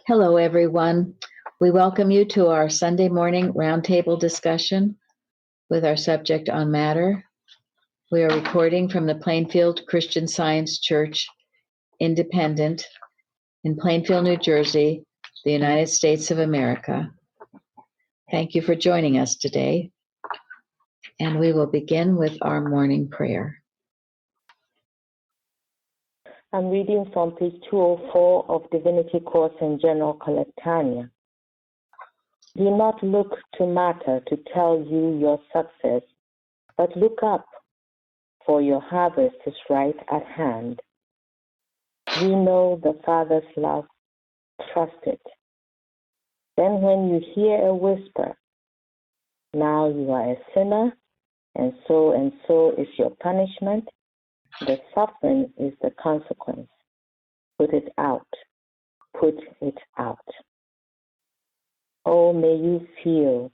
Hello, everyone. We welcome you to our Sunday morning roundtable discussion with our subject on matter. We are recording from the Plainfield Christian Science Church Independent in Plainfield, New Jersey, the United States of America. Thank you for joining us today. And we will begin with our morning prayer. I'm reading from page 204 of Divinity Course in General Collectania. Do not look to matter to tell you your success, but look up, for your harvest is right at hand. We know the Father's love, trust it. Then when you hear a whisper, now you are a sinner, and so is your punishment, the suffering is the consequence. Put it out. Put it out. Oh, may you feel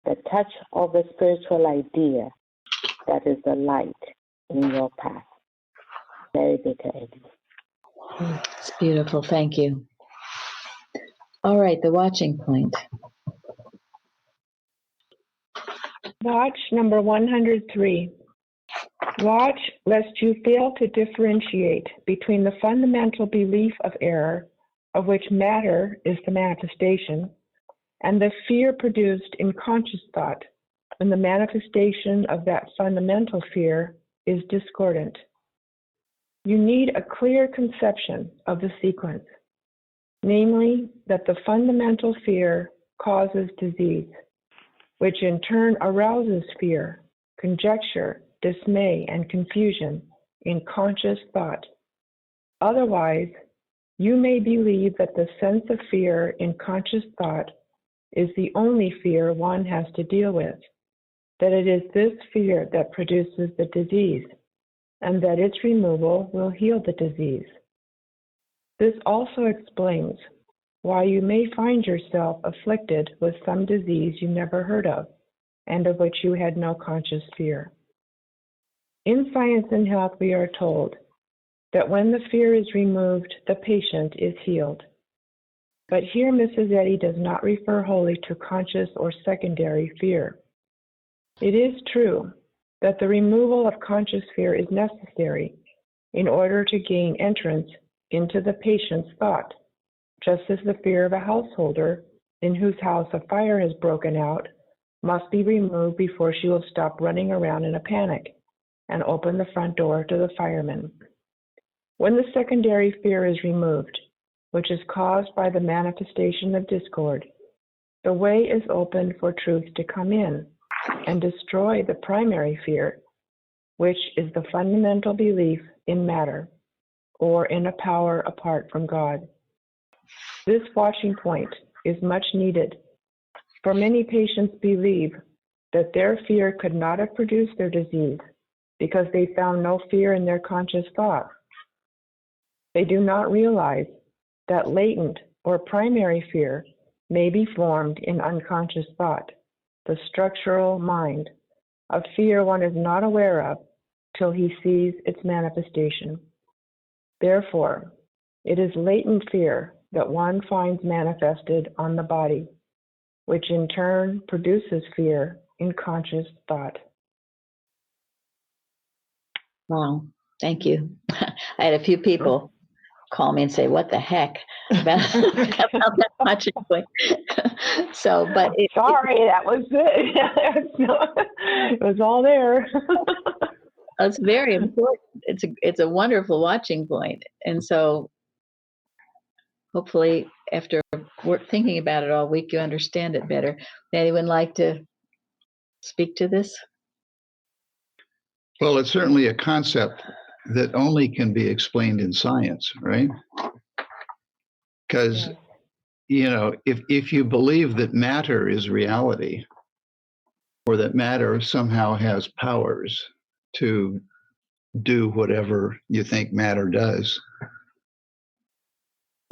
the touch of a spiritual idea that is the light in your path. Mary Baker Eddy. It's beautiful. Thank you. All right, the watching point. Watch number 103. Watch lest you fail to differentiate between the fundamental belief of error, of which matter is the manifestation, and the fear produced in conscious thought when the manifestation of that fundamental fear is discordant. You need a clear conception of the sequence, namely that the fundamental fear causes disease, which in turn arouses fear, conjecture, dismay, and confusion in conscious thought. Otherwise, you may believe that the sense of fear in conscious thought is the only fear one has to deal with, that it is this fear that produces the disease, and that its removal will heal the disease. This also explains why you may find yourself afflicted with some disease you never heard of, and of which you had no conscious fear. In Science and Health, we are told that when the fear is removed, the patient is healed. But here, Mrs. Eddy does not refer wholly to conscious or secondary fear. It is true that the removal of conscious fear is necessary in order to gain entrance into the patient's thought, just as the fear of a householder in whose house a fire has broken out must be removed before she will stop running around in a panic and open the front door to the firemen. When the secondary fear is removed, which is caused by the manifestation of discord, the way is open for truth to come in and destroy the primary fear, which is the fundamental belief in matter or in a power apart from God. This watching point is much needed, for many patients believe that their fear could not have produced their disease because they found no fear in their conscious thought. They do not realize that latent or primary fear may be formed in unconscious thought, the structural mind, of fear one is not aware of till he sees its manifestation. Therefore, it is latent fear that one finds manifested on the body, which in turn produces fear in conscious thought. Wow, thank you. I had a few people call me and say, "What the heck about that watching point?" So, but Sorry, that was it. It was all there. It's very important. It's a wonderful watching point, and so hopefully, after thinking about it all week, you understand it better. Would anyone like to speak to this? Well, it's certainly a concept that only can be explained in science, right? Because, if you believe that matter is reality, or that matter somehow has powers to do whatever you think matter does,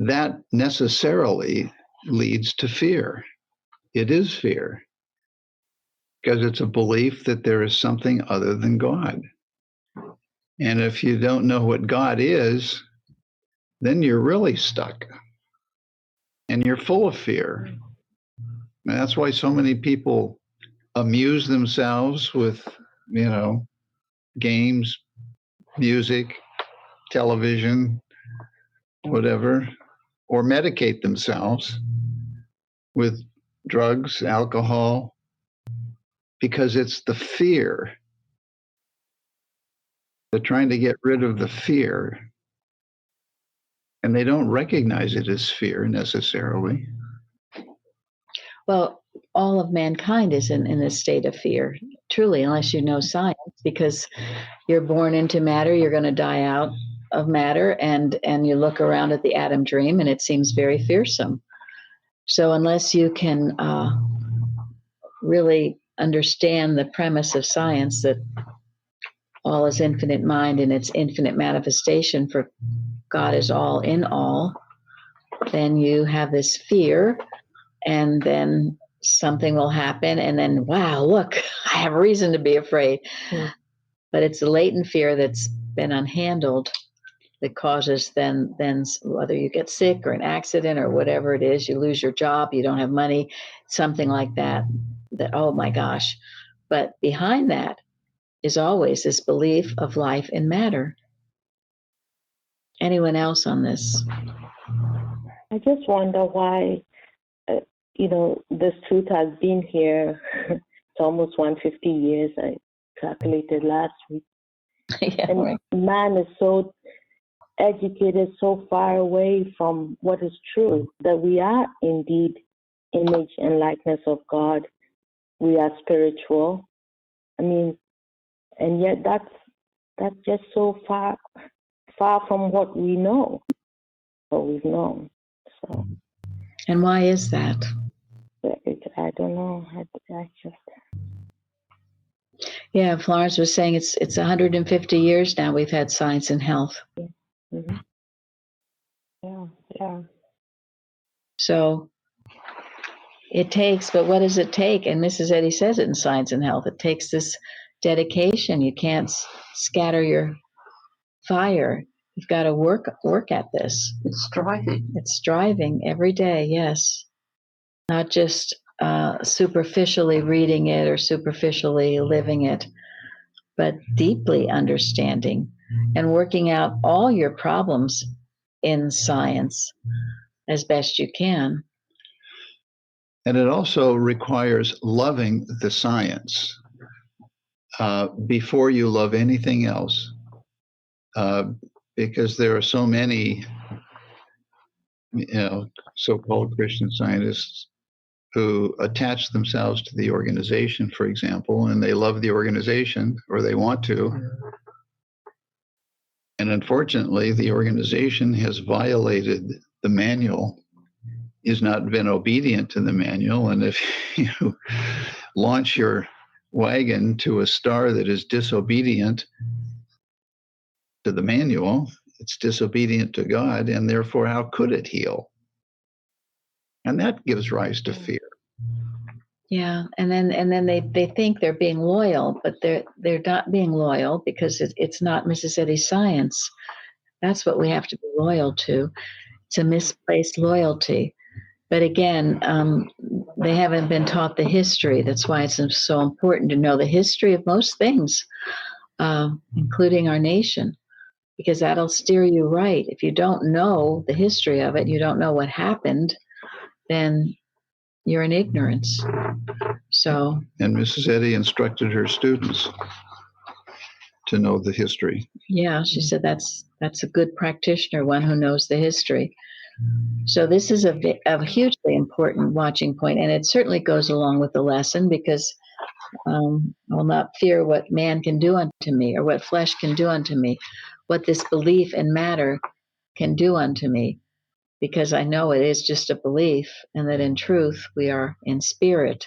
that necessarily leads to fear. It is fear, because it's a belief that there is something other than God. And if you don't know what God is, then you're really stuck. and you're full of fear. And that's why so many people amuse themselves with, games, music, television, whatever, or medicate themselves with drugs, alcohol, because it's the fear. They're trying to get rid of the fear, and they don't recognize it as fear necessarily. Well, all of mankind is in a state of fear, truly, unless you know science, because you're born into matter, you're going to die out of matter, and you look around at the atom dream, and it seems very fearsome. So unless you can really understand the premise of science, that all is infinite mind and its infinite manifestation, for God is all in all, then you have this fear, and then something will happen, and then, wow, look, I have reason to be afraid. But it's the latent fear that's been unhandled that causes then whether you get sick or an accident or whatever it is, you lose your job, you don't have money, something like that, oh my gosh. But behind that is always this belief of life in matter. Anyone else on this? I just wonder why, this truth has been here. It's almost 150 years. I calculated last week. Yeah, and right. Man is so educated, so far away from what is true, that we are indeed image and likeness of God. We are spiritual. And yet that's just so far from what we know, what we've known. So. And why is that? I don't know. I just. Yeah, Florence was saying it's 150 years now we've had science and health. Mm-hmm. Yeah. So it takes, but what does it take? And Mrs. Eddy says it in Science and Health. It takes this dedication. You can't scatter your fire. You've got to work at this. It's striving. It's striving every day, yes. Not just superficially reading it or superficially living it, but deeply understanding and working out all your problems in science as best you can. And it also requires loving the science before you love anything else, because there are so many, so-called Christian scientists who attach themselves to the organization, for example, and they love the organization, or they want to. And unfortunately, the organization has violated the manual, has not been obedient to the manual. And if you launch your wagon to a star that is disobedient to the manual, it's disobedient to God, and therefore, how could it heal? And that gives rise to fear. Yeah, and then they think they're being loyal, but they're not being loyal, because it's not Mrs. Eddy's science. That's what we have to be loyal to. It's a misplaced loyalty. But again, they haven't been taught the history. That's why it's so important to know the history of most things, including our nation, because that'll steer you right. If you don't know the history of it, you don't know what happened, then you're in ignorance. So. And Mrs. Eddy instructed her students to know the history. Yeah, she said that's a good practitioner, one who knows the history. So this is a hugely important watching point, and it certainly goes along with the lesson, because I will not fear what man can do unto me, or what flesh can do unto me, what this belief in matter can do unto me, because I know it is just a belief, and that in truth we are in spirit.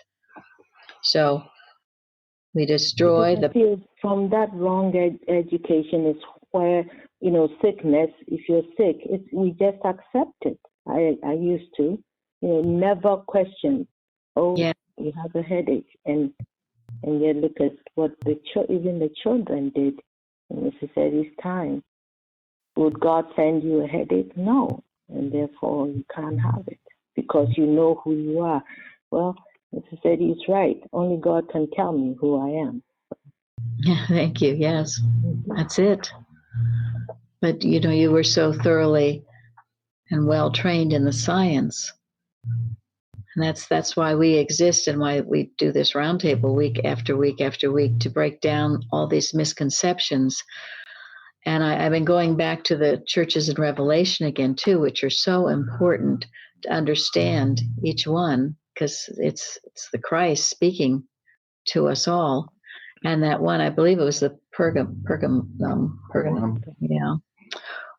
So we destroy I feel from that wrong education is where, sickness, if you're sick, we just accept it. I used to, never question, yeah. You have a headache. And yet look at what even the children did in Mrs. Eddy's time. Would God send you a headache? No. And therefore you can't have it, because you know who you are. Well, Mrs. Eddie is right. Only God can tell me who I am. Thank you. Yes, that's it. But you were so thoroughly and well trained in the science, and that's why we exist and why we do this roundtable week after week after week to break down all these misconceptions. And I've been going back to the churches in Revelation again too, which are so important to understand each one, because it's the Christ speaking to us all. And that one, I believe it was the Pergamum,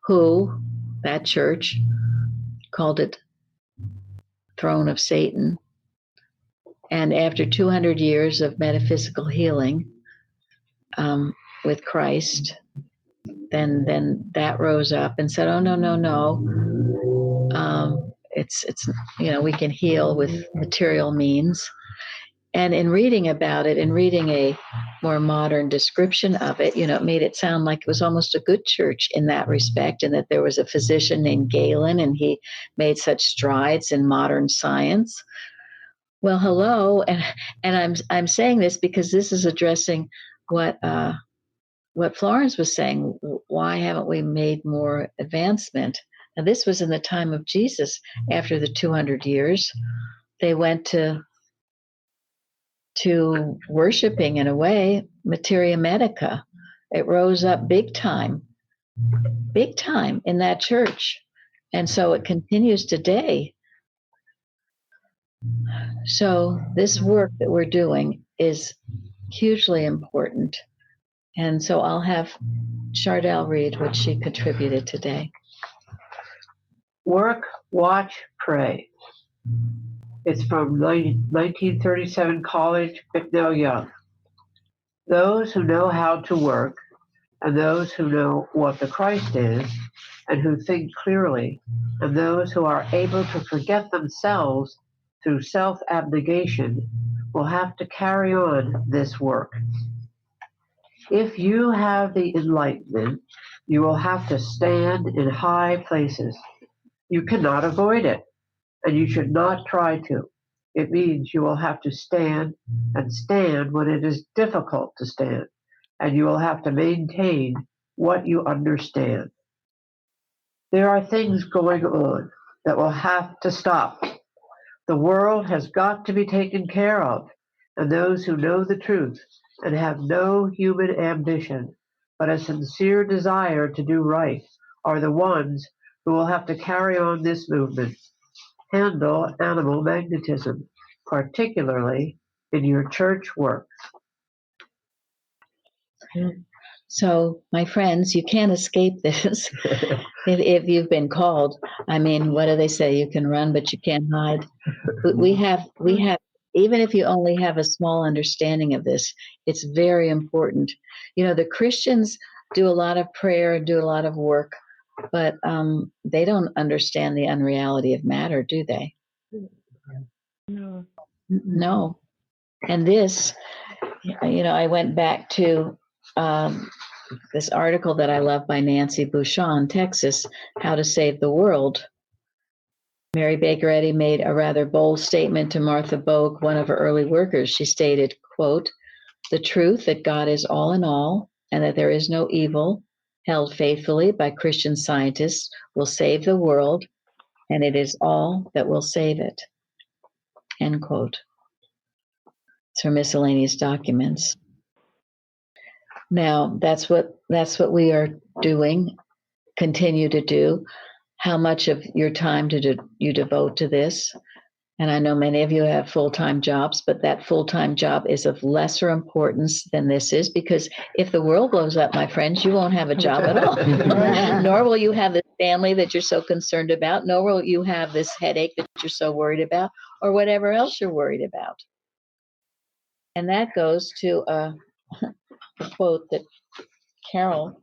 who that church called it throne of Satan. And after 200 years of metaphysical healing with Christ, then that rose up and said, "Oh no. It's we can heal with material means." And in reading about it and reading a more modern description of it, it made it sound like it was almost a good church in that respect, and that there was a physician named Galen, and he made such strides in modern science. Well, hello, and I'm saying this because this is addressing what Florence was saying. Why haven't we made more advancement? Now, this was in the time of Jesus. After the 200 years, they went to worshiping, in a way, materia medica. It rose up big time in that church. And so it continues today. So this work that we're doing is hugely important. And so I'll have Chardell read what she contributed today. Work, watch, pray. It's from 1937 College, Bicknell Young. Those who know how to work, and those who know what the Christ is, and who think clearly, and those who are able to forget themselves through self-abnegation, will have to carry on this work. If you have the enlightenment, you will have to stand in high places. You cannot avoid it, and you should not try to. It means you will have to stand and stand when it is difficult to stand, and you will have to maintain what you understand. There are things going on that will have to stop. The world has got to be taken care of, and those who know the truth and have no human ambition, but a sincere desire to do right, are the ones who will have to carry on this movement. Handle animal magnetism, particularly in your church work. So, my friends, you can't escape this if you've been called. I mean, what do they say? You can run, but you can't hide. We have, even if you only have a small understanding of this, it's very important. The Christians do a lot of prayer, do a lot of work, but they don't understand the unreality of matter, do they? No. And this, I went back to this article that I love by Nancy Bouchon, Texas, How to Save the World. Mary Baker Eddy made a rather bold statement to Martha Bogue, one of her early workers. She stated, quote, "The truth that God is all in all and that there is no evil, held faithfully by Christian scientists, will save the world, and it is all that will save it." End quote. It's from Miscellaneous Documents. Now, that's what we are doing, continue to do. How much of your time you devote to this? And I know many of you have full-time jobs, but that full-time job is of lesser importance than this is, because if the world blows up, my friends, you won't have a job at all. Nor will you have this family that you're so concerned about, nor will you have this headache that you're so worried about, or whatever else you're worried about. And that goes to a quote that Carol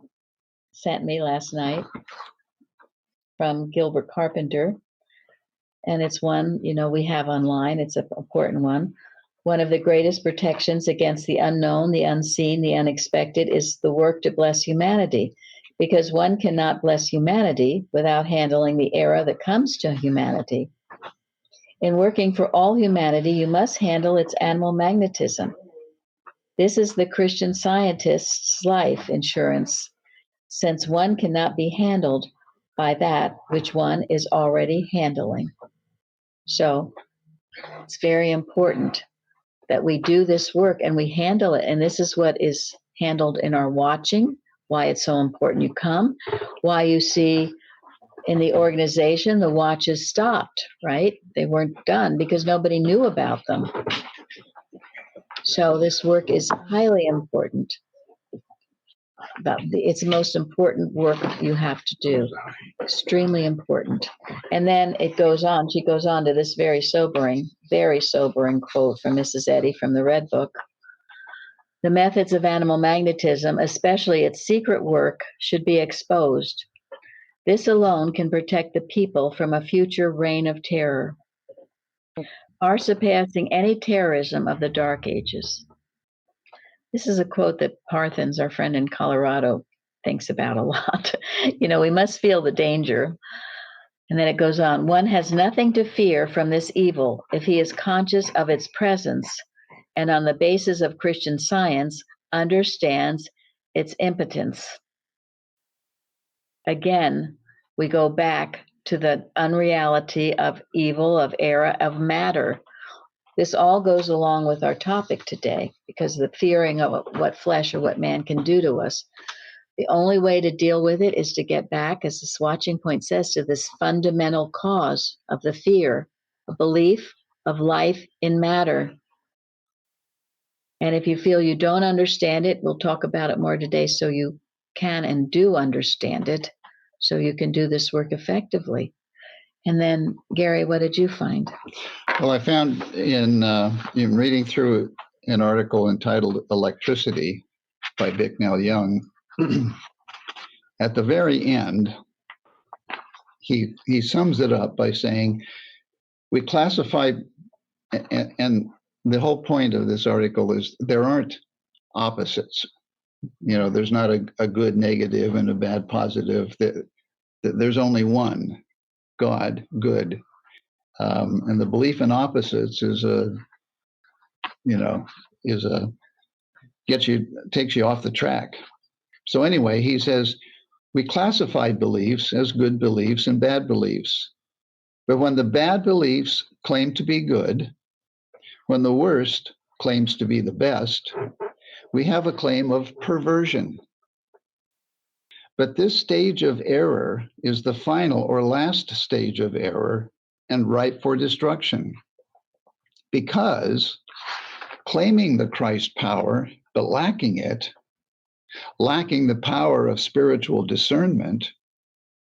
sent me last night from Gilbert Carpenter. And it's one, we have online. It's an important one. One of the greatest protections against the unknown, the unseen, the unexpected is the work to bless humanity, because one cannot bless humanity without handling the error that comes to humanity. In working for all humanity, you must handle its animal magnetism. This is the Christian Scientist's life insurance, since one cannot be handled by that which one is already handling. So it's very important that we do this work and we handle it. And this is what is handled in our watching, why it's so important you come, why you see in the organization the watches stopped, right? They weren't done because nobody knew about them. So this work is highly important. It's the most important work you have to do. Extremely important. And then it goes on, she goes on to this very sobering quote from Mrs. Eddy from the Red Book. The methods of animal magnetism, especially its secret work, should be exposed. This alone can protect the people from a future reign of terror, far surpassing any terrorism of the Dark Ages. This is a quote that Parthens, our friend in Colorado, thinks about a lot. We must feel the danger. And then it goes on, one has nothing to fear from this evil if he is conscious of its presence and on the basis of Christian Science understands its impotence. Again, we go back to the unreality of evil, of error, of matter. This all goes along with our topic today because the fearing of what flesh or what man can do to us. The only way to deal with it is to get back, as the swatching point says, to this fundamental cause of the fear, a belief of life in matter. And if you feel you don't understand it, we'll talk about it more today so you can and do understand it, so you can do this work effectively. And then, Gary, what did you find? Well, I found in reading through an article entitled Electricity by Bicknell Young, at the very end, he sums it up by saying, we classify, and the whole point of this article is there aren't opposites. There's not a good negative and a bad positive. There's only one, God, good. And the belief in opposites takes you off the track. So anyway, he says, we classify beliefs as good beliefs and bad beliefs. But when the bad beliefs claim to be good, when the worst claims to be the best, we have a claim of perversion. But this stage of error is the final or last stage of error and ripe for destruction. Because claiming the Christ power, but lacking it, lacking the power of spiritual discernment,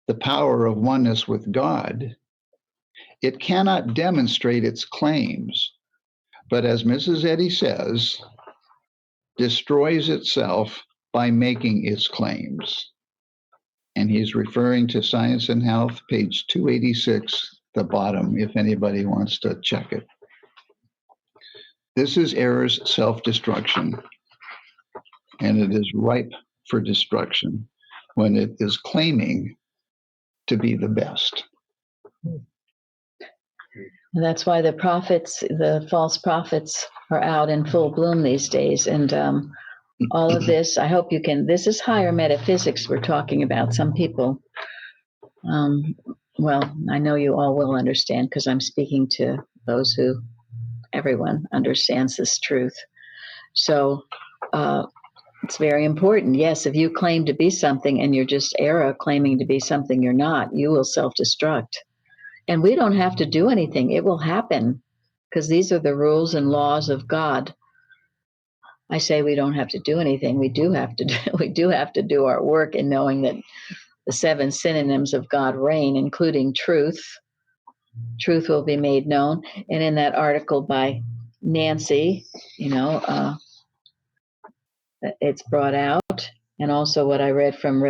the power of oneness with God, it cannot demonstrate its claims, but as Mrs. Eddy says, destroys itself by making its claims. And he's referring to Science and Health, page 286, the bottom, if anybody wants to check it. This is error's self-destruction, and it is ripe for destruction when it is claiming to be the best. And that's why the false prophets are out in full bloom these days. And all of this, I hope this is higher metaphysics we're talking about. Some people, I know you all will understand because I'm speaking to those who, everyone understands this truth. So it's very important. Yes, if you claim to be something and you're just error claiming to be something you're not, you will self-destruct. And we don't have to do anything. It will happen because these are the rules and laws of God. I say we don't have to do anything. We do have to do our work in knowing that the 7 synonyms of God reign, including truth. Truth will be made known. And in that article by Nancy, it's brought out. And also what I read from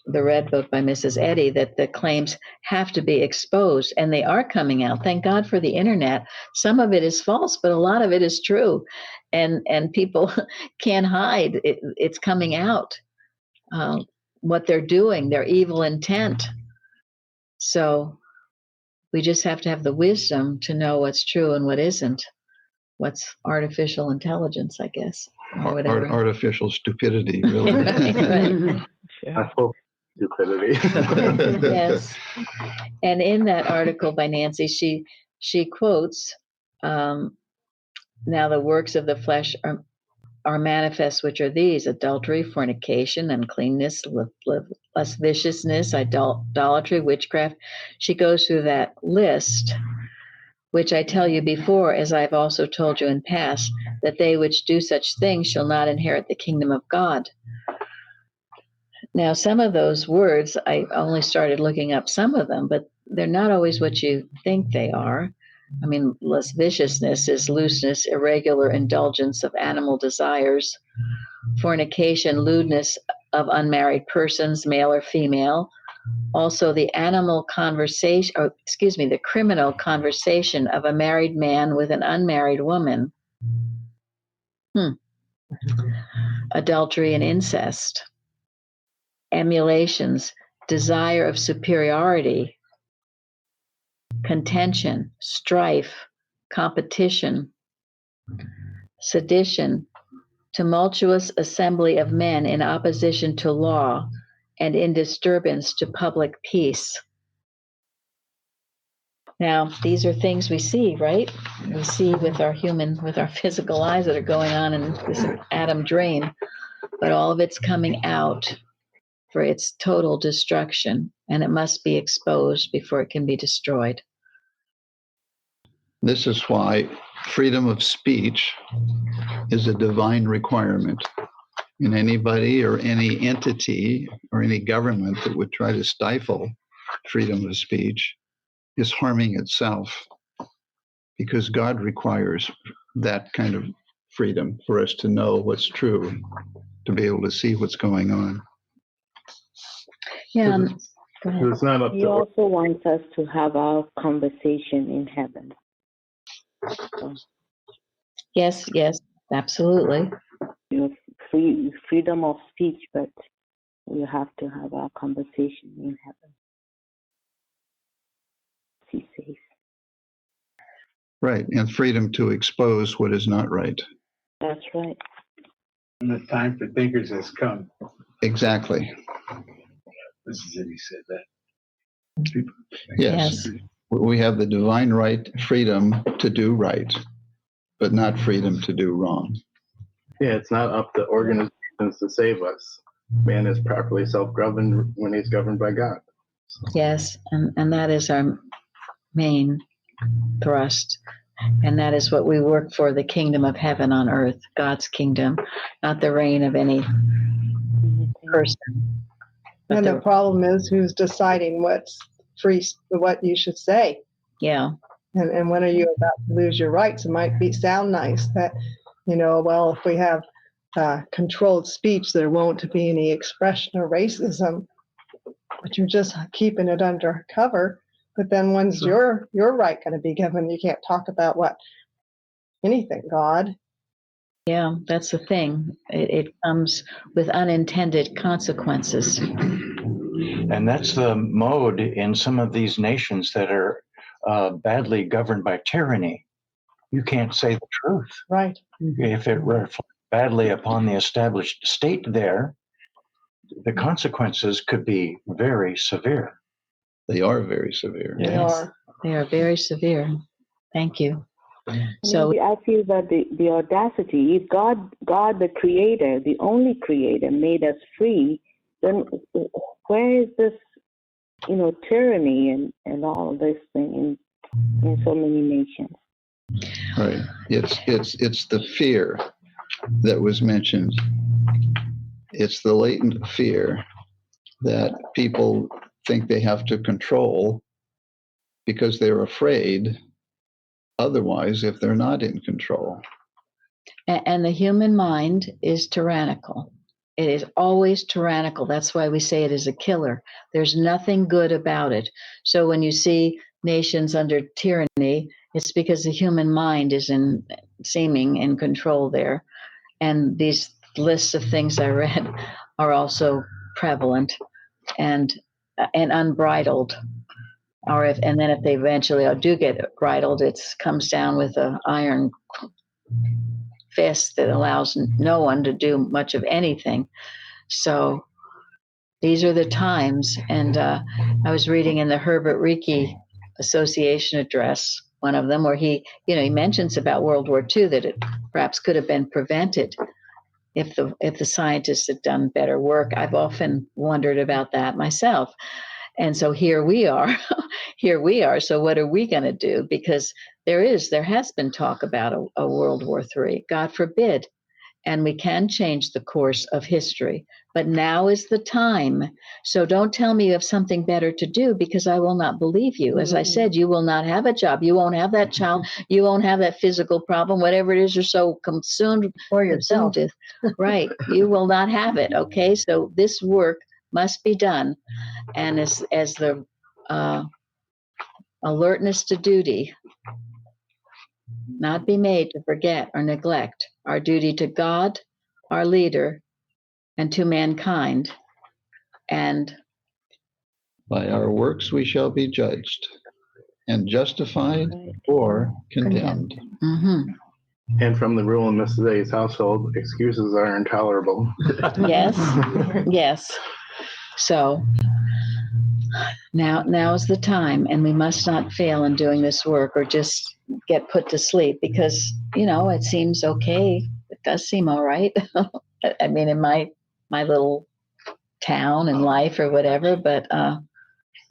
the Red Book by Mrs. Eddy, that the claims have to be exposed, and they are coming out. Thank God for the internet. Some of it is false, but a lot of it is true, and people can't hide. It's coming out. What they're doing, their evil intent. So We just have to have the wisdom to know what's true and what isn't. What's artificial intelligence, I guess, or whatever. Artificial stupidity, really. Right. Yeah. I hope stupidity. Yes. And in that article by Nancy, she quotes, now the works of the flesh are manifest, which are these: adultery, fornication, uncleanness, lasciviousness, idolatry, witchcraft. She goes through that list, which I tell you before, as I've also told you in past, that they which do such things shall not inherit the kingdom of God. Now, some of those words, I only started looking up some of them, but they're not always what you think they are. I mean, lasciviousness is looseness, irregular indulgence of animal desires. Fornication, lewdness of unmarried persons, male or female. Also, the the criminal conversation of a married man with an unmarried woman. Adultery and incest. Emulations, desire of superiority, contention, strife, competition, sedition, tumultuous assembly of men in opposition to law and in disturbance to public peace. Now, these are things we see, right? We see with our physical eyes that are going on in this atom drain, but all of it's coming out for its total destruction, and it must be exposed before it can be destroyed. This is why freedom of speech is a divine requirement. And anybody or any entity or any government that would try to stifle freedom of speech is harming itself, because God requires that kind of freedom for us to know what's true, to be able to see what's going on. Yeah. Go ahead. It's not up He to also wants us to have our conversation in heaven. Yes, absolutely. You have freedom of speech, but we have to have our conversation in heaven. He says. Right, and freedom to expose what is not right. That's right. And the time for thinkers has come. Exactly. This is it, he said that. Yes. We have the divine right, freedom to do right, but not freedom to do wrong. Yeah, it's not up to organizations to save us. Man is properly self-governed when he's governed by God. Yes, and that is our main thrust. And that is what we work for, the kingdom of heaven on earth, God's kingdom, not the reign of any person. And the problem is who's deciding what's free, what you should say. Yeah. And when are you about to lose your rights? It might sound nice that, well, if we have controlled speech, there won't be any expression of racism, but you're just keeping it under cover. But then when's your right going to be given? You can't talk about anything, God. Yeah, that's the thing. It comes with unintended consequences. And that's the mode in some of these nations that are badly governed by tyranny. You can't say the truth. Right. If it reflects badly upon the established state there, the consequences could be very severe. They are very severe. Yes, they are very severe. Thank you. So I feel that the audacity, if God the creator, the only creator, made us free, then where is this, tyranny and all this thing in so many nations? Right. It's the fear that was mentioned. It's the latent fear that people think they have to control because they're afraid otherwise if they're not in control. and the human mind is tyrannical. It is always tyrannical. That's why we say it is a killer. There's nothing good about it. So when you see nations under tyranny, it's because the human mind is seeming in control there. And these lists of things I read are also prevalent and unbridled. or and then if they eventually do get bridled, it comes down with an iron fist that allows no one to do much of anything. So these are the times. And I was reading in the Herbert Reiki Association address, one of them, where he mentions about World War II, that it perhaps could have been prevented if the scientists had done better work. I've often wondered about that myself. And so here we are. So what are we going to do? Because there has been talk about a World War III. God forbid. And we can change the course of history. But now is the time. So don't tell me you have something better to do, because I will not believe you. As I said, you will not have a job. You won't have that child. You won't have that physical problem, whatever it is you're so consumed with. Right. You will not have it. Okay. So this work must be done. And as the alertness to duty, not be made to forget or neglect our duty to God, our leader, and to mankind. And By our works we shall be judged, and justified or condemned. mm-hmm. And from the rule in Mrs. A's household, excuses are intolerable. Yes. So now is the time, and we must not fail in doing this work or just get put to sleep, because it seems okay. It does seem all right. I mean, in my little town and life or whatever, but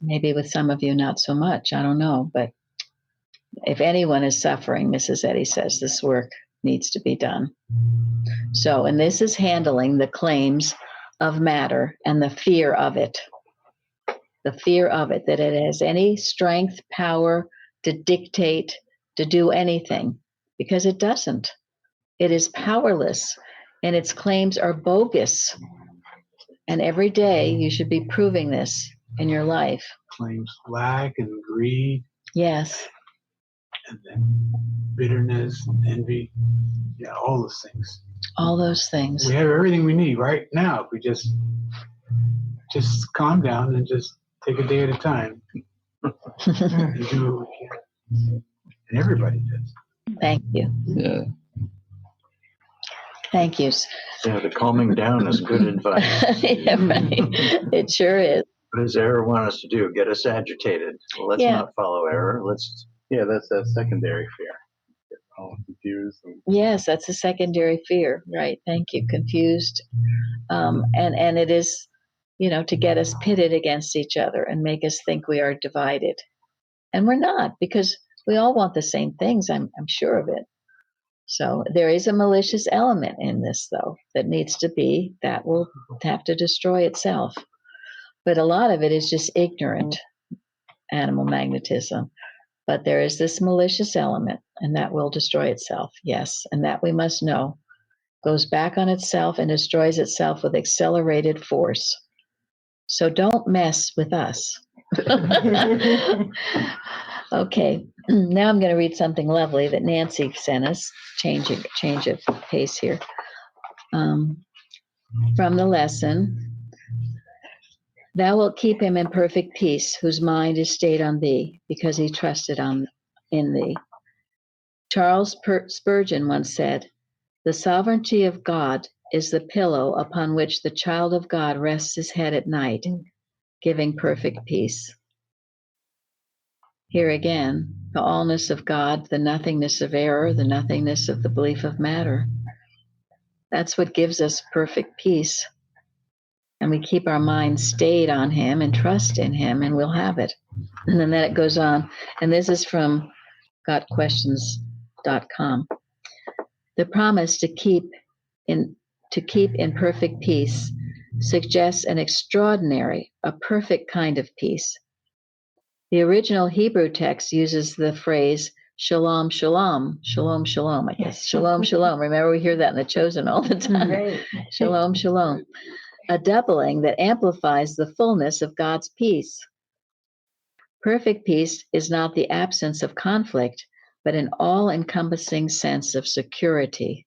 maybe with some of you not so much. I don't know. But if anyone is suffering, Mrs. Eddy says this work needs to be done. So, and this is handling the claims of matter and the fear of it. The fear of it, that it has any strength, power to dictate, to do anything, because it doesn't. It is powerless, and its claims are bogus. And every day you should be proving this in your life. Claims lack and greed. Yes. And then bitterness and envy. Yeah, all those things. All those things. We have everything we need right now if we just calm down and just take a day at a time and do what we can. And everybody does. Thank you. Yeah. Thank you. Yeah, the calming down is good advice. Yeah, right. It sure is. What does error want us to do? Get us agitated. Well, let's not follow error. Yeah, that's that secondary fear. Get all confused. Yes, that's a secondary fear. Right. Thank you. Confused. And it is, to get us pitted against each other and make us think we are divided. And we're not, because we all want the same things. I'm sure of it. So there is a malicious element in this, though, that will have to destroy itself. But a lot of it is just ignorant animal magnetism. But there is this malicious element, and that will destroy itself. Yes. And that we must know goes back on itself and destroys itself with accelerated force. So don't mess with us. Okay, now I'm going to read something lovely that Nancy sent us. Change of pace here. From the lesson, thou wilt keep him in perfect peace, whose mind is stayed on thee, because he trusted in thee. Charles Spurgeon once said, "The sovereignty of God is the pillow upon which the child of God rests his head at night, giving perfect peace." Here again, the allness of God, the nothingness of error, the nothingness of the belief of matter. That's what gives us perfect peace. And we keep our minds stayed on him and trust in him, and we'll have it. And then it goes on. And this is from gotquestions.com. The promise to keep in perfect peace suggests an extraordinary, a perfect kind of peace. The original Hebrew text uses the phrase shalom, shalom, shalom, shalom, I guess. Shalom, shalom. Remember, we hear that in the Chosen all the time. Right. Shalom, shalom. A doubling that amplifies the fullness of God's peace. Perfect peace is not the absence of conflict, but an all-encompassing sense of security.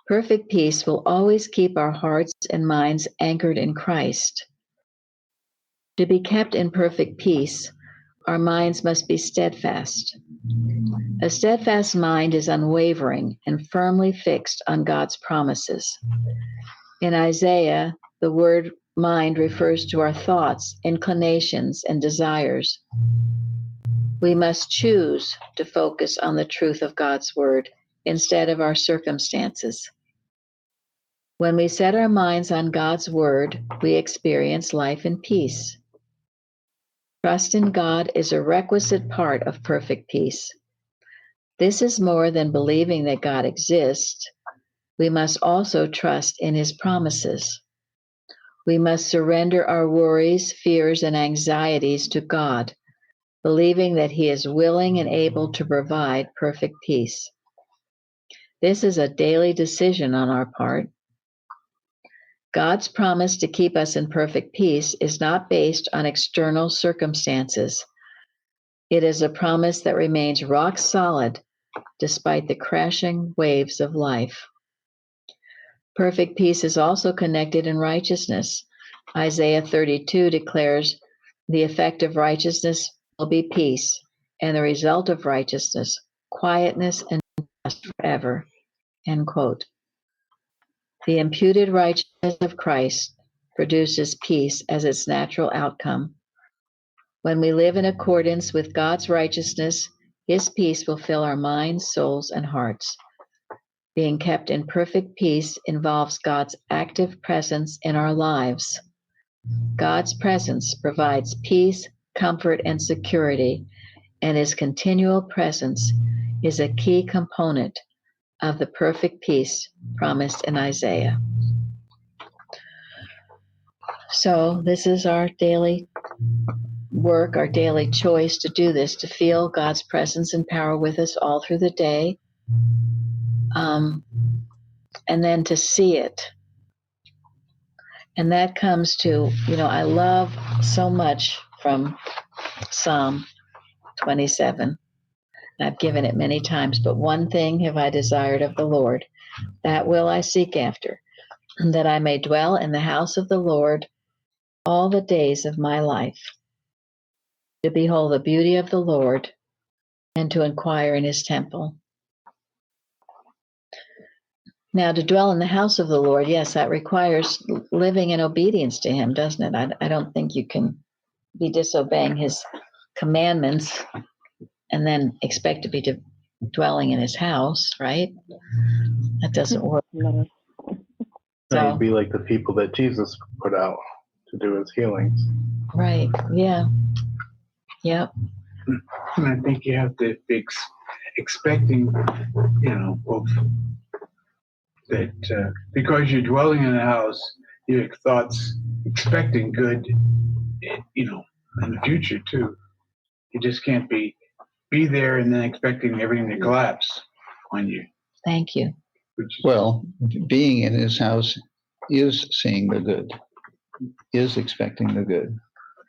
Perfect peace will always keep our hearts and minds anchored in Christ. To be kept in perfect peace our minds must be steadfast. A steadfast mind is unwavering and firmly fixed on God's promises. In Isaiah, the word mind refers to our thoughts, inclinations, and desires. We must choose to focus on the truth of God's word instead of our circumstances. When we set our minds on God's word, we experience life and peace. Trust in God is a requisite part of perfect peace. This is more than believing that God exists. We must also trust in his promises. We must surrender our worries, fears, and anxieties to God, believing that he is willing and able to provide perfect peace. This is a daily decision on our part. God's promise to keep us in perfect peace is not based on external circumstances. It is a promise that remains rock solid despite the crashing waves of life. Perfect peace is also connected in righteousness. Isaiah 32 declares, "The effect of righteousness will be peace, and the result of righteousness, quietness and rest forever." End quote. The imputed righteousness of Christ produces peace as its natural outcome. When we live in accordance with God's righteousness, his peace will fill our minds, souls, and hearts. Being kept in perfect peace involves God's active presence in our lives. God's presence provides peace, comfort, and security, and his continual presence is a key component of the perfect peace promised in Isaiah. So this is our daily work, our daily choice to do this, to feel God's presence and power with us all through the day, and then to see it. And that comes to, I love so much from Psalm 27. I've given it many times, but one thing have I desired of the Lord, that will I seek after, that I may dwell in the house of the Lord all the days of my life, to behold the beauty of the Lord and to inquire in his temple. Now, to dwell in the house of the Lord, yes, that requires living in obedience to him, doesn't it? I don't think you can be disobeying his commandments and then expect to be dwelling in his house, right? That doesn't work. No. So you'd be like the people that Jesus put out to do his healings. Right, yeah. Yep. And I think you have to be expecting, of that because you're dwelling in a house, your thoughts expecting good, in the future too. You just can't be there and then expecting everything to collapse on you. Thank you. Well, being in his house is seeing the good, is expecting the good.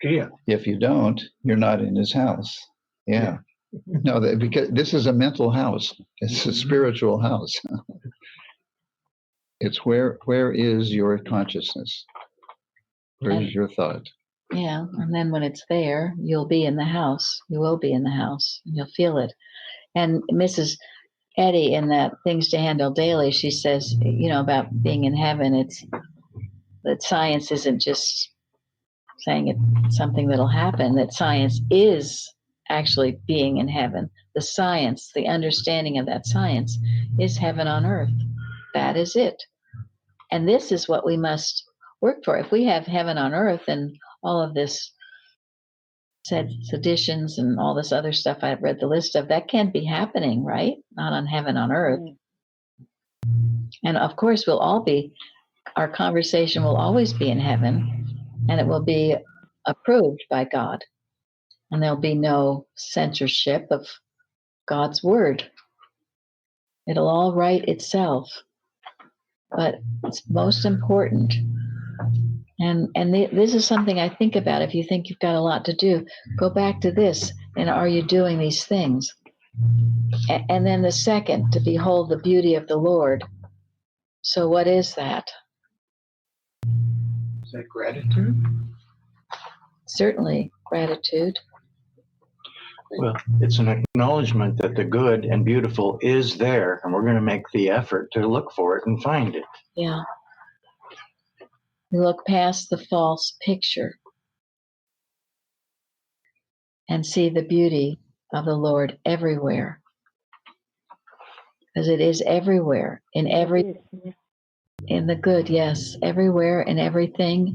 Yeah. If you don't, you're not in his house. Yeah. No, because this is a mental house. It's a spiritual house. It's where is your consciousness? Where is your thought? Yeah, and then when it's there, you'll be in the house. You will be in the house. You'll feel it. And Mrs. Eddy, in that Things to Handle Daily, she says, about being in heaven, it's that science isn't just saying it's something that'll happen, that science is actually being in heaven. The science, the understanding of that science is heaven on earth. That is it. And this is what we must work for. If we have heaven on earth and all of this seditions and all this other stuff I've read the list of, that can't be happening, right? Not on heaven on earth. And of course, our conversation will always be in heaven, and it will be approved by God. And there'll be no censorship of God's word. It'll all write itself. But it's most important. And this is something I think about. If you think you've got a lot to do, go back to this. And are you doing these things? And then the second, to behold the beauty of the Lord. So what is that? Is that gratitude? Certainly gratitude. Well, it's an acknowledgement that the good and beautiful is there, and we're going to make the effort to look for it and find it. Yeah. We look past the false picture and see the beauty of the Lord everywhere. Because it is everywhere, in the good, yes, everywhere in everything.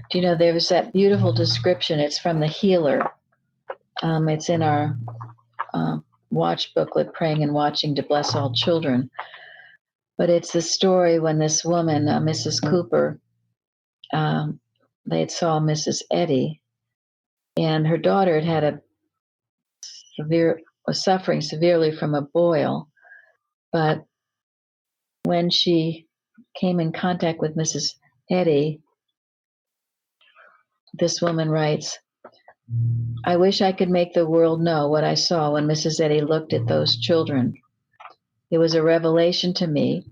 Do you know, there's that beautiful description, it's from the Healer. It's in our watch booklet, Praying and Watching to Bless All Children. But it's the story when this woman, Mrs. Cooper, they had saw Mrs. Eddy, and her daughter had was suffering severely from a boil. But when she came in contact with Mrs. Eddy, this woman writes, "I wish I could make the world know what I saw when Mrs. Eddy looked at those children. It was a revelation to me.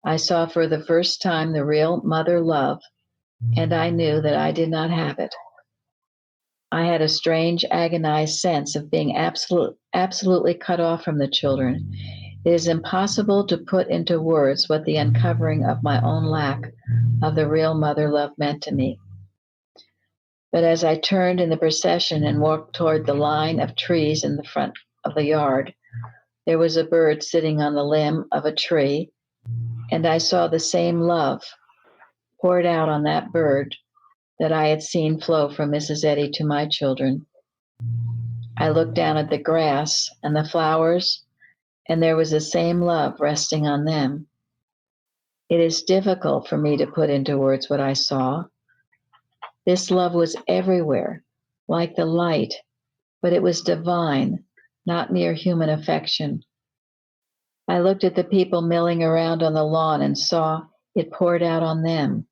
I saw for the first time the real mother love, and I knew that I did not have it. I had a strange, agonized sense of being absolutely cut off from the children. It is impossible to put into words what the uncovering of my own lack of the real mother love meant to me. But as I turned in the procession and walked toward the line of trees in the front of the yard, there was a bird sitting on the limb of a tree, and I saw the same love poured out on that bird that I had seen flow from Mrs. Eddy to my children. I looked down at the grass and the flowers, and there was the same love resting on them. It is difficult for me to put into words what I saw. This love was everywhere, like the light, but it was divine, not mere human affection. I looked at the people milling around on the lawn and saw it poured out on them.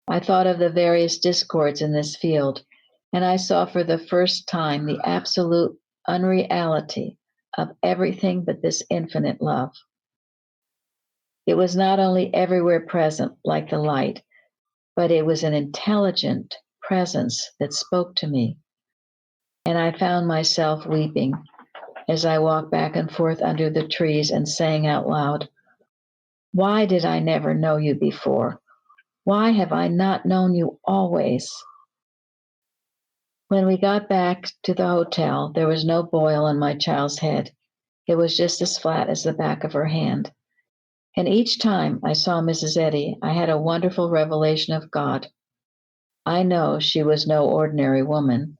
I thought of the various discords in this field, and I saw for the first time the absolute unreality of everything but this infinite love. It was not only everywhere present like the light, but it was an intelligent presence that spoke to me. And I found myself weeping as I walked back and forth under the trees and saying out loud, "Why did I never know you before? Why have I not known you always?" When we got back to the hotel, there was no boil on my child's head. It was just as flat as the back of her hand. And each time I saw Mrs. Eddy, I had a wonderful revelation of God. I know she was no ordinary woman.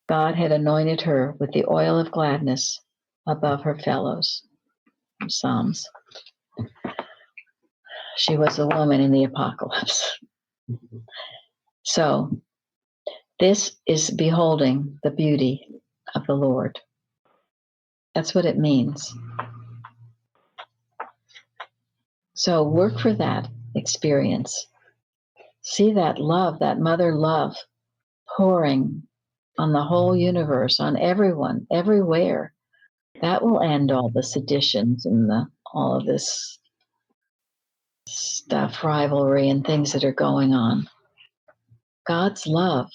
God had anointed her with the oil of gladness above her fellows. Psalms. She was a woman in the apocalypse. So this is beholding the beauty of the Lord. That's what it means. So work for that experience. See that love, that mother love pouring on the whole universe, on everyone, everywhere. That will end all the seditions and all of this stuff, rivalry and things that are going on. God's love.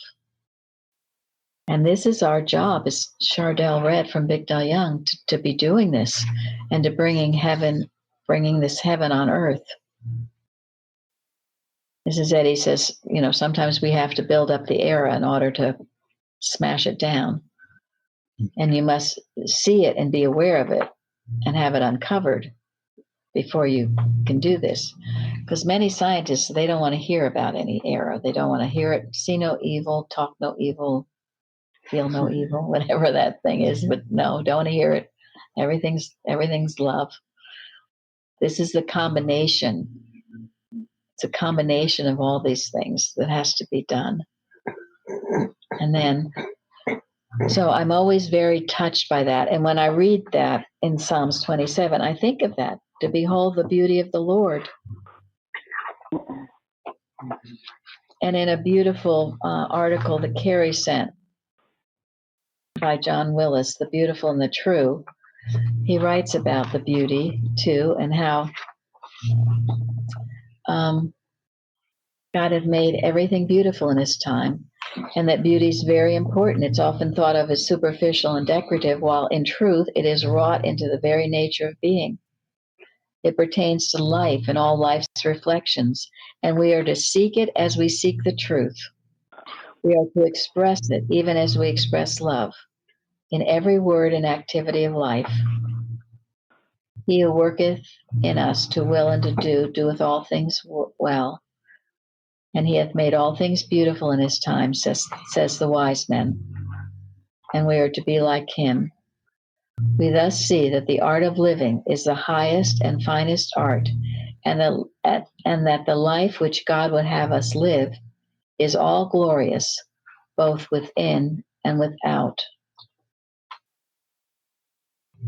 And this is our job, as Chardell read from Big Del Young, to be doing this and to bringing this heaven on earth. Mrs. Eddy says, sometimes we have to build up the era in order to smash it down. And you must see it and be aware of it and have it uncovered before you can do this. Because many scientists, they don't want to hear about any era. They don't want to hear it, see no evil, talk no evil, feel no evil, whatever that thing is. But no, don't want to hear it. Everything's love. This is the combination. It's a combination of all these things that has to be done. And then, so I'm always very touched by that. And when I read that in Psalms 27, I think of that, to behold the beauty of the Lord. And in a beautiful article that Carrie sent by John Willis, The Beautiful and the True, he writes about the beauty too, and how God had made everything beautiful in his time. and that beauty is very important. It's often thought of as superficial and decorative, while in truth it is wrought into the very nature of being. It pertains to life and all life's reflections, and we are to seek it as we seek the truth. We are to express it even as we express love in every word and activity of life. He who worketh in us to will and to do, doeth all things well. And he hath made all things beautiful in his time, says the wise men. And we are to be like him. We thus see that the art of living is the highest and finest art, and that the life which God would have us live is all glorious, both within and without.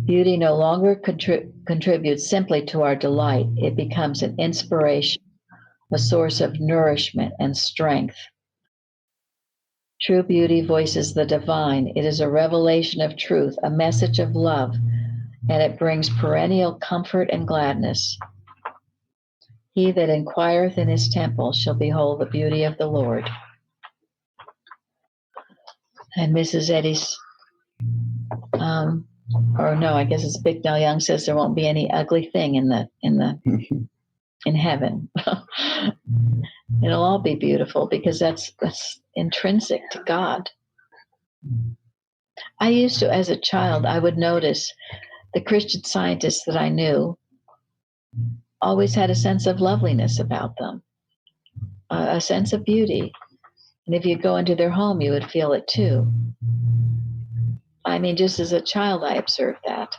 Beauty no longer contributes simply to our delight. It becomes an inspiration, a source of nourishment and strength. True beauty voices the divine. It is a revelation of truth, a message of love, and it brings perennial comfort and gladness. He that inquireth in his temple shall behold the beauty of the Lord. And Mrs. Eddy's, or no, I guess it's Bicknell Young says there won't be any ugly thing in heaven. It'll all be beautiful because that's intrinsic to God. I used to, as a child, I would notice the Christian scientists that I knew always had a sense of loveliness about them, a sense of beauty. And if you go into their home, you would feel it too. I mean, just as a child, I observed that.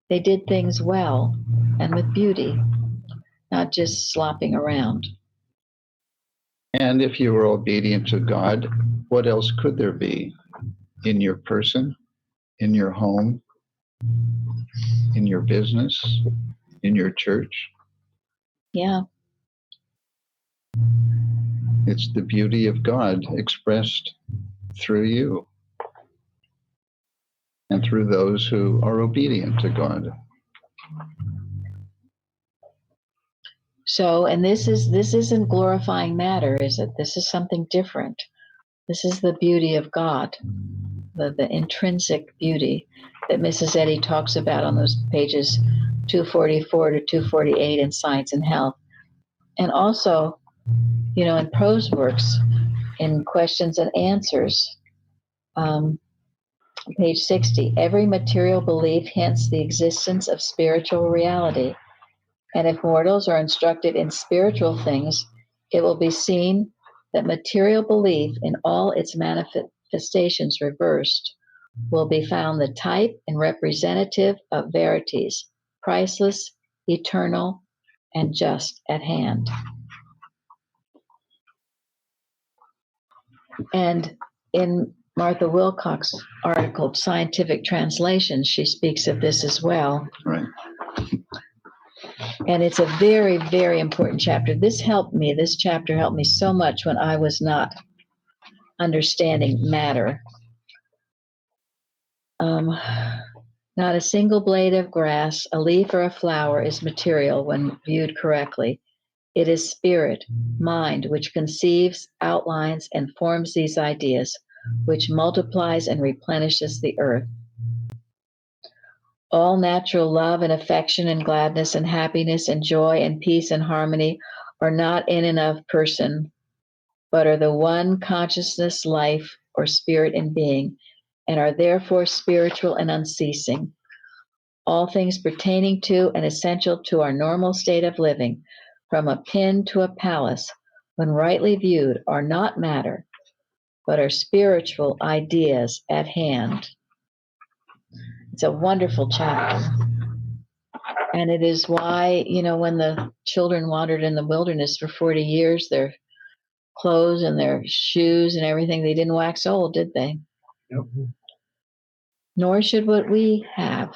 They did things well and with beauty, not just slopping around. And if you were obedient to God, what else could there be in your person, in your home, in your business, in your church? Yeah. It's the beauty of God expressed through you and through those who are obedient to God. So, and this isn't glorifying matter, is it? This is something different. This is the beauty of God, the intrinsic beauty that Mrs. Eddy talks about on those pages 244 to 248 in Science and Health. And also, in prose works, in Questions and Answers, page 60, every material belief hints the existence of spiritual reality. And if mortals are instructed in spiritual things, it will be seen that material belief in all its manifestations reversed will be found the type and representative of verities, priceless, eternal, and just at hand. And in Martha Wilcox's article, Scientific Translations, she speaks of this as well. Right. And it's a very, very important chapter. This chapter helped me so much when I was not understanding matter. Not a single blade of grass, a leaf, or a flower is material when viewed correctly. It is spirit, mind, which conceives, outlines, and forms these ideas, which multiplies and replenishes the earth. All natural love and affection and gladness and happiness and joy and peace and harmony are not in and of person, but are the one consciousness, life, or spirit in being, and are therefore spiritual and unceasing. All things pertaining to and essential to our normal state of living, from a pin to a palace, when rightly viewed, are not matter, but are spiritual ideas at hand. It's a wonderful chapter. And it is why, when the children wandered in the wilderness for 40 years, their clothes and their shoes and everything, they didn't wax old, did they? Nope. Nor should what we have.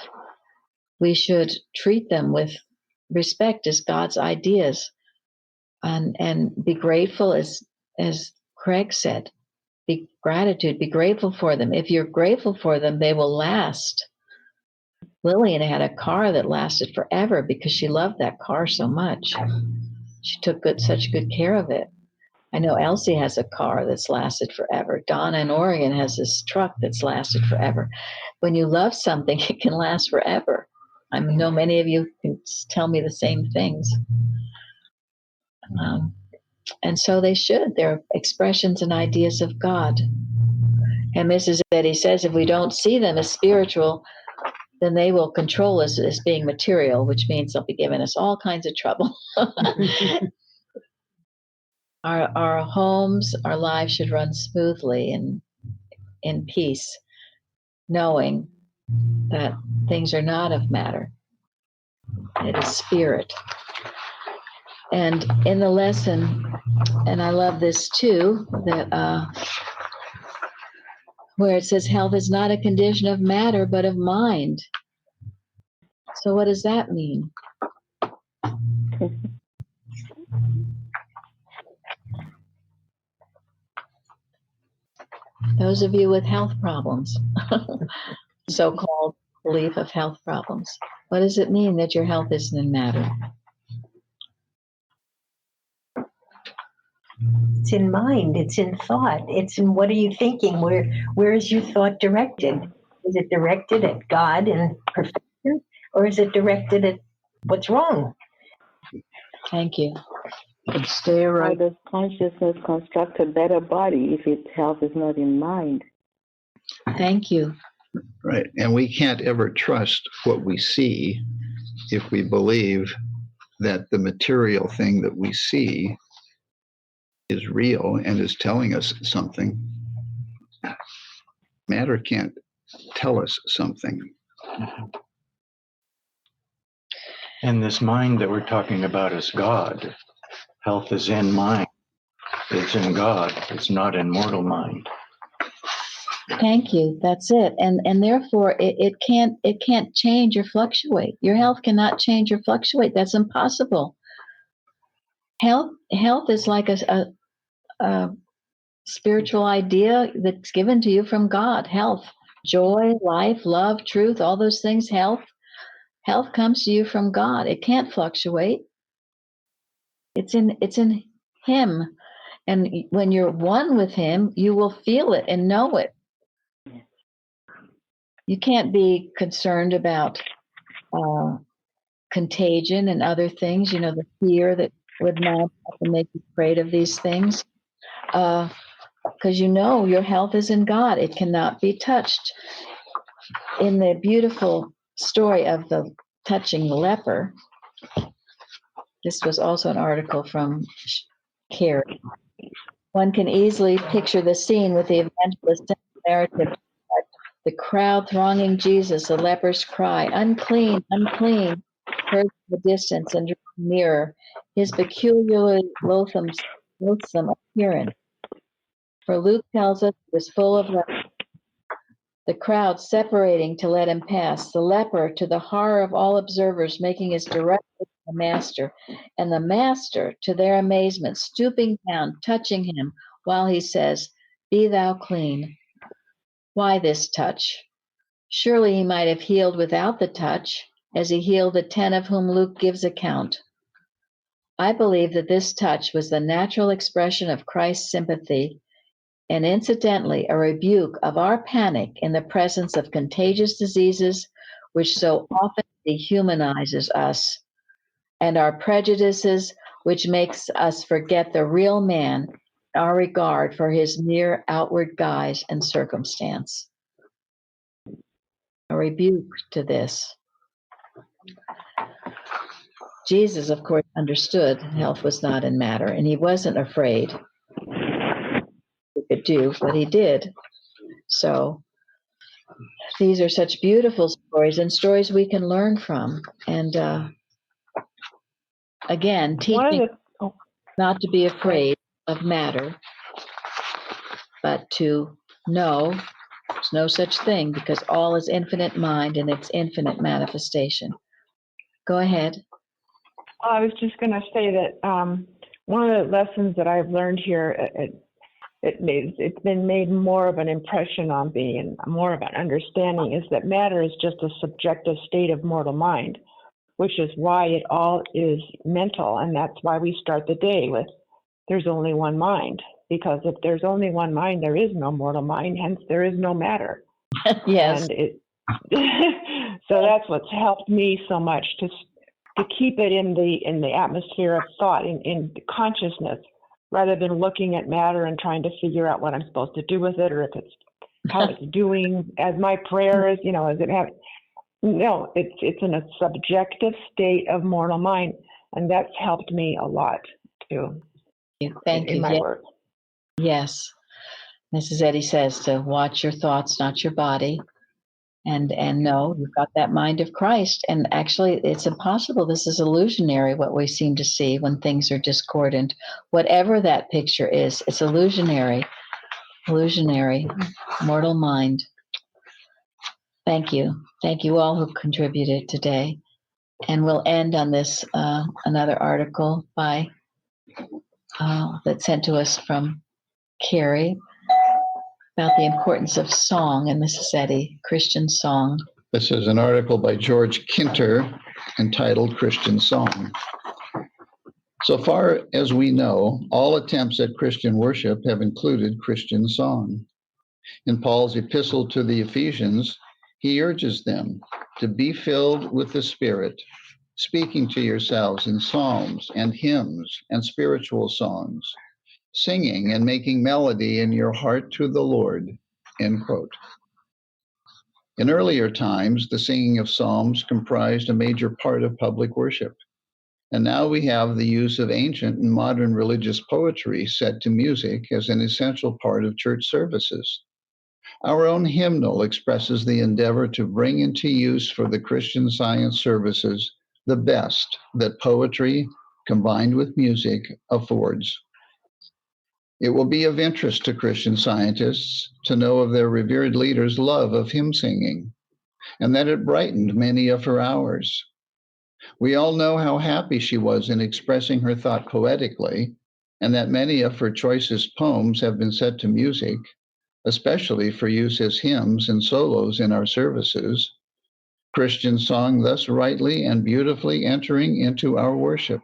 We should treat them with respect as God's ideas and be grateful, as Craig said. Be grateful for them. If you're grateful for them, they will last. Lillian had a car that lasted forever because she loved that car so much. She took such good care of it. I know Elsie has a car that's lasted forever. Donna in Oregon has this truck that's lasted forever. When you love something, it can last forever. I know many of you can tell me the same things. And so they should. They're expressions and ideas of God. And Mrs. Eddy says if we don't see them as spiritual, then they will control us as being material, which means they'll be giving us all kinds of trouble. Our homes, our lives should run smoothly and in peace, knowing that things are not of matter. It is spirit. And in the lesson, and I love this too, that where it says health is not a condition of matter, but of mind. So what does that mean? Those of you with health problems, so-called belief of health problems, what does it mean that your health isn't in matter? It's in mind, it's in thought, it's in what are you thinking? Where is your thought directed? Is it directed at God and perfection, or is it directed at what's wrong? Thank you. Stay How right. does consciousness construct a better body if its health is not in mind? Thank you. Right. And we can't ever trust what we see if we believe that the material thing that we see is real and is telling us something. Matter can't tell us something. And this mind that we're talking about is God. Health is in mind. It's in God. It's not in mortal mind. Thank you. That's it. And therefore it can't change or fluctuate. Your health cannot change or fluctuate. That's impossible. Health is like a spiritual idea that's given to you from God. Health, joy, life, love, truth, all those things. Health comes to you from God. It can't fluctuate. It's in Him. And when you're one with Him, you will feel it and know it. You can't be concerned about contagion and other things, the fear that would mount up and make you afraid of these things. Because your health is in God. It cannot be touched. In the beautiful story of the touching the leper, this was also an article from Carrie. One can easily picture the scene with the evangelist narrative. The crowd thronging Jesus, the leper's cry, unclean, unclean, heard from the distance and drew nearer, his peculiarly loathsome appearance. For Luke tells us it was full of lepers. The crowd separating to let him pass, the leper, to the horror of all observers, making his direct way to the master, and the master, to their amazement, stooping down, touching him, while he says, "Be thou clean." Why this touch? Surely he might have healed without the touch, as he healed the 10 of whom Luke gives account. I believe that this touch was the natural expression of Christ's sympathy, and incidentally a rebuke of our panic in the presence of contagious diseases which so often dehumanizes us, and our prejudices which makes us forget the real man, our regard for his mere outward guise and circumstance. A rebuke to this. Jesus, of course, understood health was not in matter, and he wasn't afraid he could do what he did. So these are such beautiful stories and stories we can learn from. And again, teaching not to be afraid of matter, but to know there's no such thing because all is infinite mind and its infinite manifestation. Go ahead. I was just going to say that one of the lessons that I've learned here, it's been made more of an impression on me and more of an understanding, is that matter is just a subjective state of mortal mind, which is why it all is mental, and that's why we start the day with there's only one mind. Because if there's only one mind, there is no mortal mind, hence there is no matter. Yes. And so that's what's helped me so much to keep it in the atmosphere of thought, in consciousness, rather than looking at matter and trying to figure out what I'm supposed to do with it, or if it's how it's doing as my prayers, as it have. No, it's in a subjective state of mortal mind, and that's helped me a lot too. Thank you. In my work. Yes. Mrs. Eddy says to watch your thoughts, not your body. And no, you've got that mind of Christ. And actually, it's impossible. This is illusionary, what we seem to see when things are discordant. Whatever that picture is, it's illusionary, mortal mind. Thank you. Thank you all who contributed today. And we'll end on this, another article by that's sent to us from Carrie about the importance of song in Mrs. Eddy, Christian song. This is an article by George Kinter entitled Christian Song. So far as we know, all attempts at Christian worship have included Christian song. In Paul's epistle to the Ephesians, he urges them to be filled with the Spirit, speaking to yourselves in psalms and hymns and spiritual songs, singing and making melody in your heart to the Lord, end quote. In earlier times, the singing of psalms comprised a major part of public worship. And now we have the use of ancient and modern religious poetry set to music as an essential part of church services. Our own hymnal expresses the endeavor to bring into use for the Christian Science services the best that poetry, combined with music, affords. It will be of interest to Christian Scientists to know of their revered leader's love of hymn singing, and that it brightened many of her hours. We all know how happy she was in expressing her thought poetically, and that many of her choicest poems have been set to music, especially for use as hymns and solos in our services. Christian song thus rightly and beautifully entering into our worship.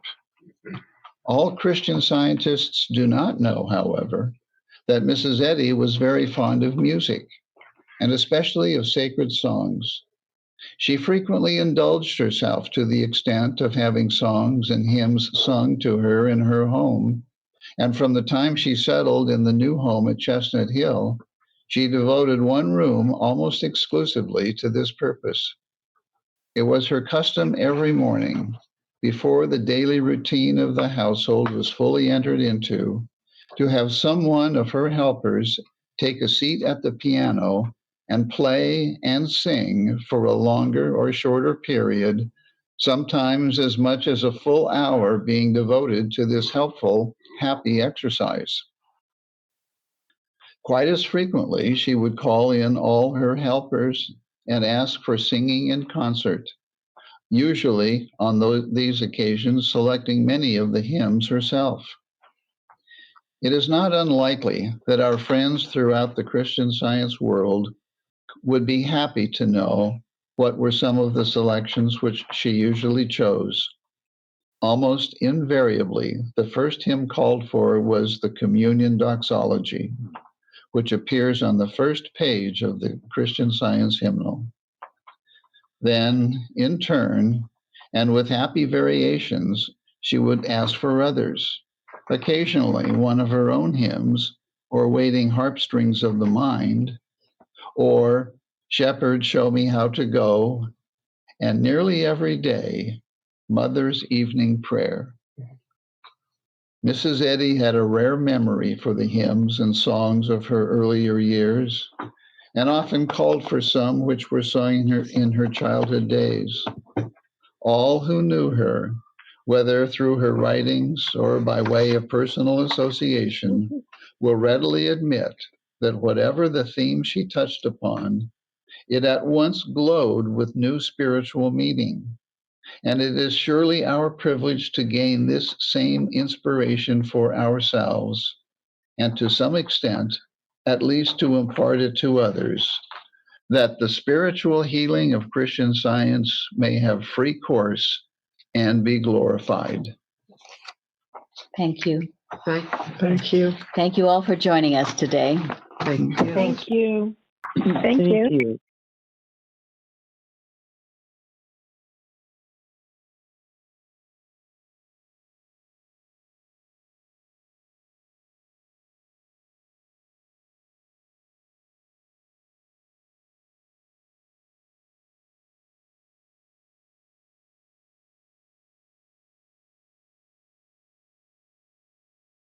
All Christian Scientists do not know, however, that Mrs. Eddy was very fond of music, and especially of sacred songs. She frequently indulged herself to the extent of having songs and hymns sung to her in her home, and from the time she settled in the new home at Chestnut Hill, she devoted one room almost exclusively to this purpose. It was her custom every morning, before the daily routine of the household was fully entered into, to have someone of her helpers take a seat at the piano and play and sing for a longer or shorter period, sometimes as much as a full hour being devoted to this helpful, happy exercise. Quite as frequently, she would call in all her helpers and ask for singing in concert, usually on these occasions selecting many of the hymns herself. It is not unlikely that our friends throughout the Christian Science world would be happy to know what were some of the selections which she usually chose. Almost invariably, the first hymn called for was the Communion Doxology, which appears on the first page of the Christian Science hymnal. Then, in turn, and with happy variations, she would ask for others, occasionally one of her own hymns, or Waiting Harpstrings of the Mind, or Shepherd, Show Me How to Go, and nearly every day, Mother's Evening Prayer. Mrs. Eddy had a rare memory for the hymns and songs of her earlier years, and often called for some which were sung in her childhood days. All who knew her, whether through her writings or by way of personal association, will readily admit that whatever the theme she touched upon, it at once glowed with new spiritual meaning. And it is surely our privilege to gain this same inspiration for ourselves, and to some extent, at least to impart it to others, that the spiritual healing of Christian Science may have free course and be glorified. Thank you. Thank you. Thank you all for joining us today. Thank you. Thank you. Thank you.